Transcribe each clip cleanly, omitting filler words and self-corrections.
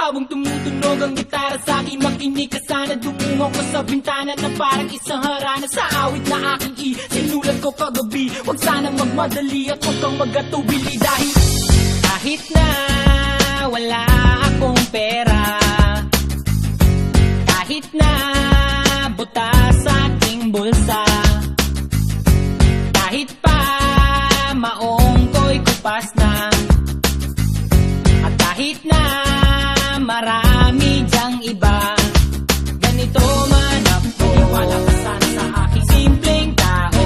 Habang tumutunog ang gitara sa akin, makinig ka sana. Dumungaw ko sa bintana na parang isang harana. Sa awit na aking sinulat ko kagabi. Huwag sana magmadali at huwag kang magatubili. Dahil kahit na wala akong pera, kahit na buta sa aking bulsa, kahit pa maong ko'y kupas na, at kahit na marami dyang iba, ganito man ako. Wala ka sana sa aking simpleng tao.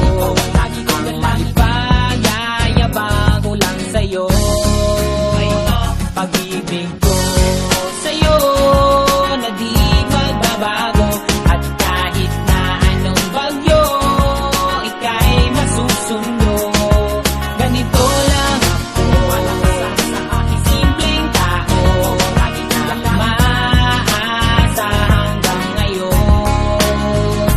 Lagi ko dalangin pa, yayabang ko lang sa'yo. Pag-ibig ko sa'yo na di magbabago. At kahit na anong bagyo, ika'y masusundo. Ganito lang ako. Wala ka sana sa aking simpleng tao. Lagi ka lang maasa hanggang ngayon.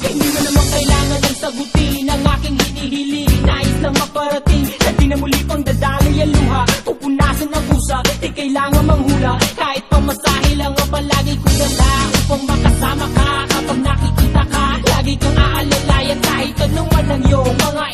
Hindi mo naman kailangan ng sagutin ang aking hinihiling. Nais lang maparating na di na muli pang dadaloy ang luha. Pupunasan ang pusa, di kailangan manghula. Kahit pamasahe lang ang palagi ko dala upang makasama ka. Kapag nakikita ka, lagi kang aalalayan kahit anong man ang iyong mga